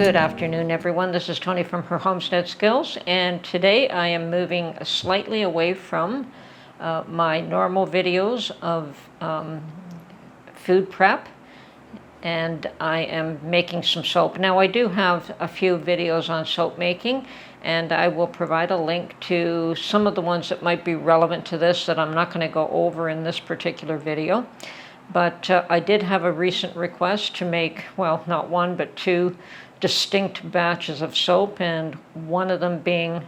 Good afternoon, everyone. This is Tony from Her Homestead Skills, and today I am moving slightly away from my normal videos of food prep, and I am making some soap. Now, I do have a few videos on soap making, and I will provide a link to some of the ones that might be relevant to this that I'm not going to go over in this particular video. But I did have a recent request to make, well, not one, but two distinct batches of soap, and one of them being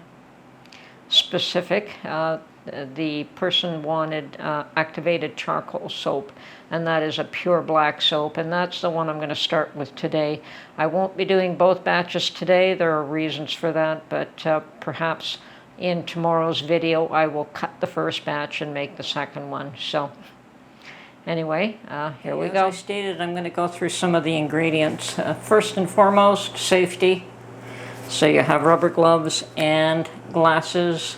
specific. The person wanted activated charcoal soap, and that is a pure black soap, and that's the one I'm going to start with today. I won't be doing both batches today. There are reasons for that, but perhaps in tomorrow's video I will cut the first batch and make the second one. So anyway, here we go. As I stated, I'm going to go through some of the ingredients. First and foremost, safety. So you have rubber gloves and glasses.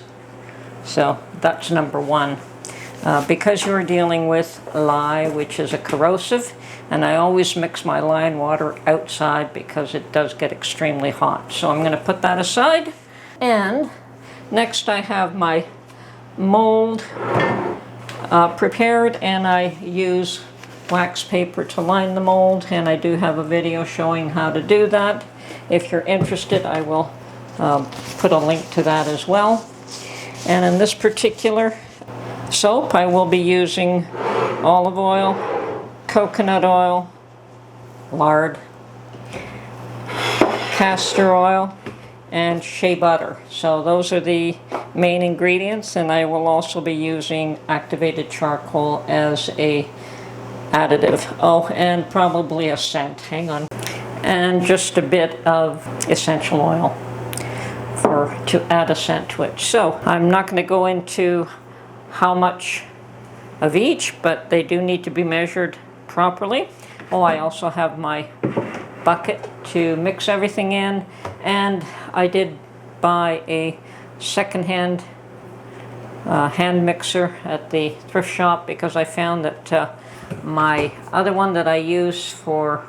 So that's number one. Because you're dealing with lye, which is a corrosive, and I always mix my lye and water outside because it does get extremely hot. So I'm going to put that aside. And next I have my mold prepared, and I use wax paper to line the mold, and I do have a video showing how to do that. If you're interested, I will put a link to that as well. And in this particular soap, I will be using olive oil, coconut oil, lard, castor oil, and shea butter. So those are the main ingredients, and I will also be using activated charcoal as a additive. Oh, and probably a scent, hang on. And just a bit of essential oil to add a scent to it. So I'm not going to go into how much of each, but they do need to be measured properly. Oh, I also have my bucket to mix everything in, and I did buy a second-hand hand mixer at the thrift shop because I found that my other one that I use for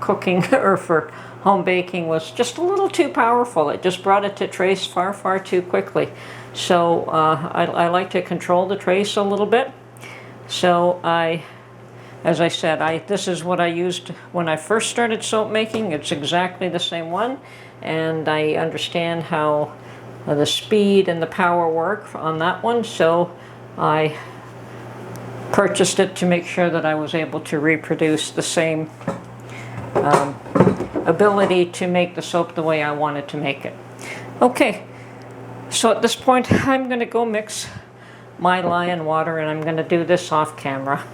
cooking or for home baking was just a little too powerful. It just brought it to trace far too quickly. So I like to control the trace a little bit. So as I said, this is what I used when I first started soap making. It's exactly the same one, and I understand how the speed and the power work on that one, so I purchased it to make sure that I was able to reproduce the same ability to make the soap the way I wanted to make it. Okay, so at this point I'm going to go mix my lye and water, and I'm going to do this off camera.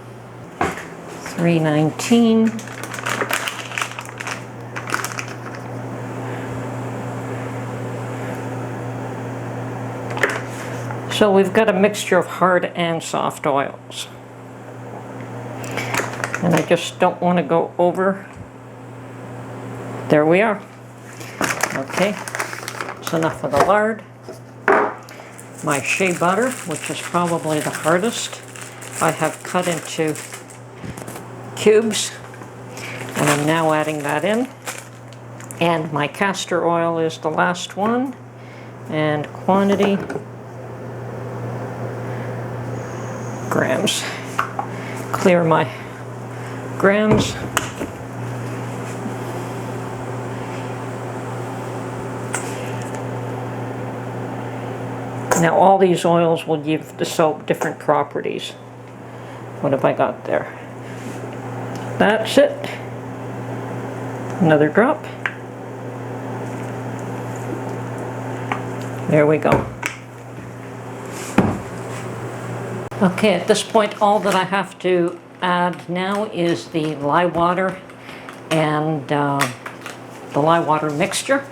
319. So we've got a mixture of hard and soft oils. And I just don't want to go over. There we are. Okay, that's enough of the lard. My shea butter, which is probably the hardest, I have cut into cubes, and I'm now adding that in. And my castor oil is the last one, and quantity, grams. Clear my grams. Now all these oils will give the soap different properties. What have I got there? That's it. Another drop. There we go. Okay, at this point all that I have to add now is the lye water and the lye water mixture.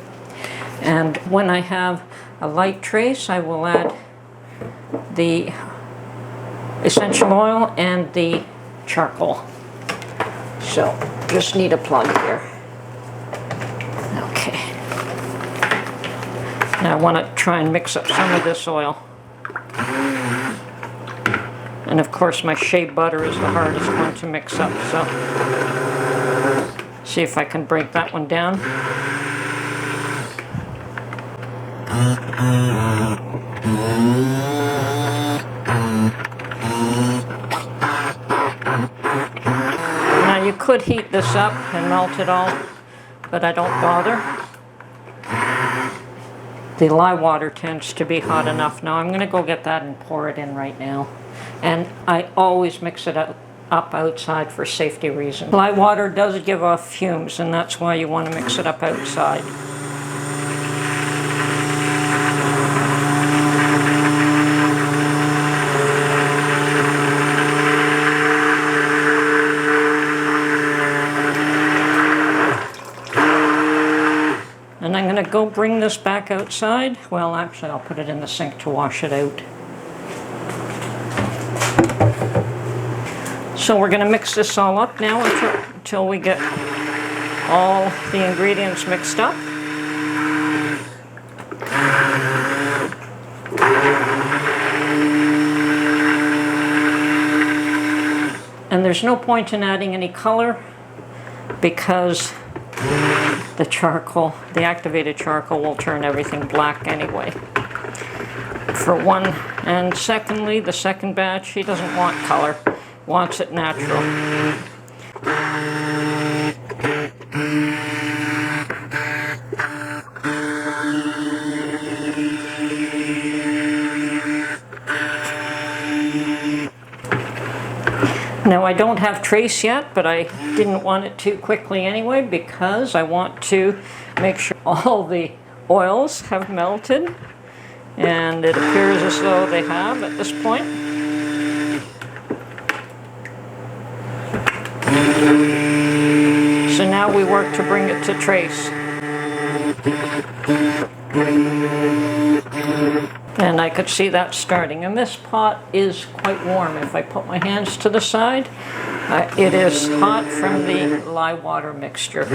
And when I have a light trace, I will add the essential oil and the charcoal. So just need a plug here. Okay. Now I want to try and mix up some of this oil. And of course my shea butter is the hardest one to mix up, so see if I can break that one down. Now you could heat this up and melt it all, but I don't bother. The lye water tends to be hot enough. Now I'm going to go get that and pour it in right now. And I always mix it up outside for safety reasons. Lye water does give off fumes, and that's why you want to mix it up outside. And I'm going to go bring this back outside. Well, actually, I'll put it in the sink to wash it out. So we're going to mix this all up now until we get all the ingredients mixed up. And there's no point in adding any color because the charcoal, the activated charcoal, will turn everything black anyway. For one, and secondly, the second batch, he doesn't want color, wants it natural. Now I don't have trace yet, but I didn't want it too quickly anyway because I want to make sure all the oils have melted, and it appears as though they have at this point. So now we work to bring it to trace. And I could see that starting. And this pot is quite warm. If I put my hands to the side, it is hot from the lye water mixture.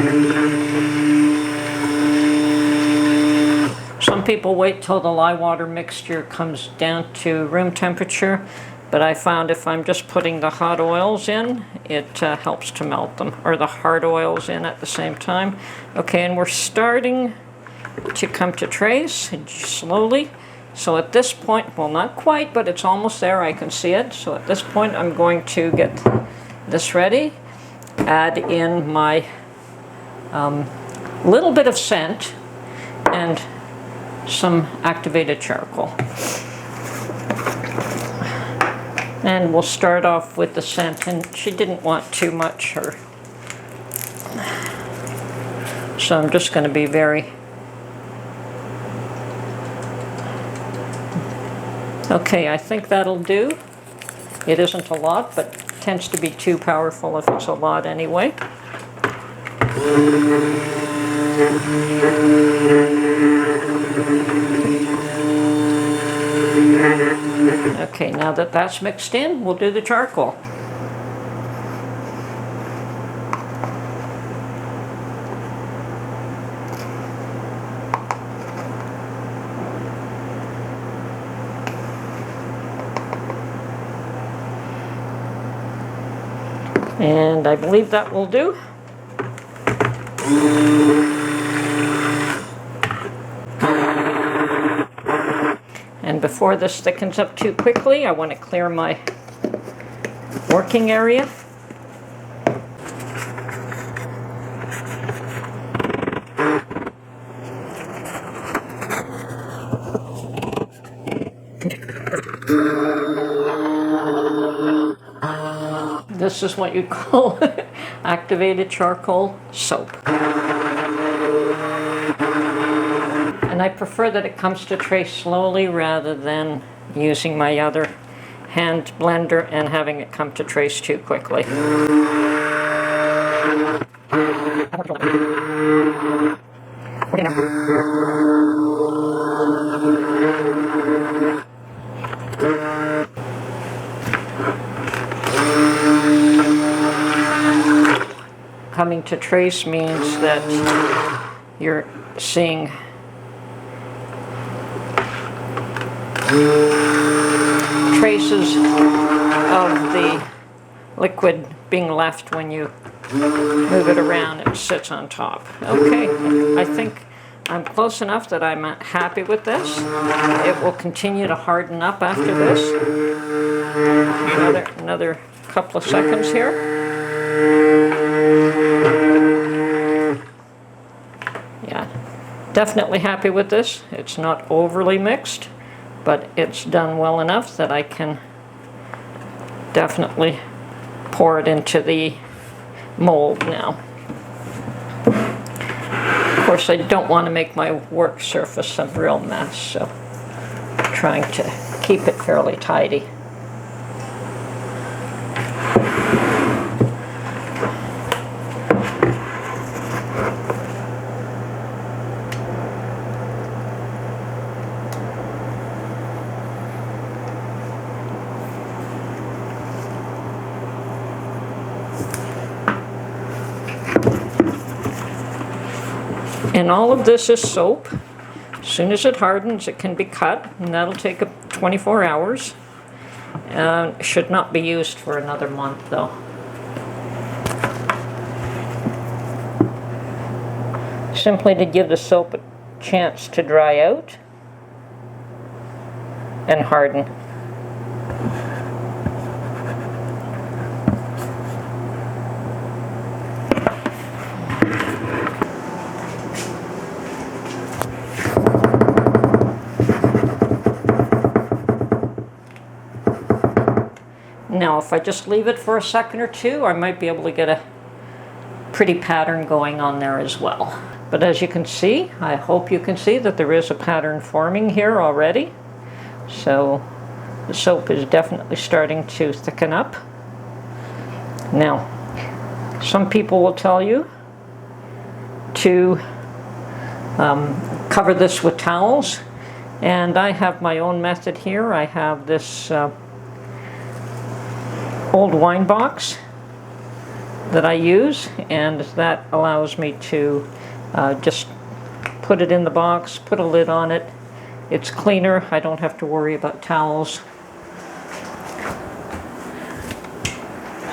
Some people wait till the lye water mixture comes down to room temperature, but I found if I'm just putting the hot oils in, it helps to melt them, or the hard oils in at the same time. Okay, and we're starting to come to trace slowly. So at this point, well, not quite, but it's almost there. I can see it. So at this point, I'm going to get this ready, add in my little bit of scent and some activated charcoal. And we'll start off with the scent, and she didn't want too much, so I'm just going to be very... Okay, I think that'll do. It isn't a lot, but tends to be too powerful if it's a lot anyway. Okay, now that that's mixed in, we'll do the charcoal. And I believe that will do. And before this thickens up too quickly, I want to clear my working area. This is what you call activated charcoal soap. And I prefer that it comes to trace slowly rather than using my other hand blender and having it come to trace too quickly. Coming to trace means that you're seeing traces of the liquid being left when you move it around. It sits on top. Okay, I think I'm close enough that I'm happy with this. It will continue to harden up after this. Another couple of seconds here. Yeah, definitely happy with this. It's not overly mixed, but it's done well enough that I can definitely pour it into the mold now. Of course, I don't want to make my work surface a real mess, so I'm trying to keep it fairly tidy. And all of this is soap. As soon as it hardens, it can be cut, and that'll take 24 hours. Should not be used for another month, though. Simply to give the soap a chance to dry out and harden. Now, if I just leave it for a second or two, I might be able to get a pretty pattern going on there as well. But as you can see, I hope you can see that there is a pattern forming here already. So the soap is definitely starting to thicken up. Now, some people will tell you to cover this with towels, and I have my own method here. I have this old wine box that I use, and that allows me to just put it in the box, put a lid on it. It's cleaner. I don't have to worry about towels.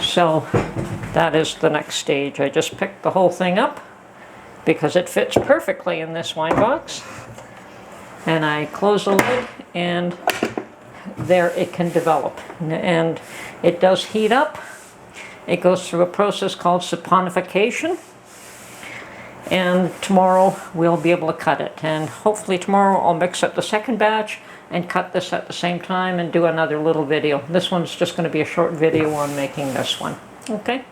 So that is the next stage. I just picked the whole thing up because it fits perfectly in this wine box, and I close the lid, and there it can develop. And it does heat up. It goes through a process called saponification, and tomorrow we'll be able to cut it. And hopefully tomorrow I'll mix up the second batch and cut this at the same time and do another little video. This one's just going to be a short video on making this one. Okay.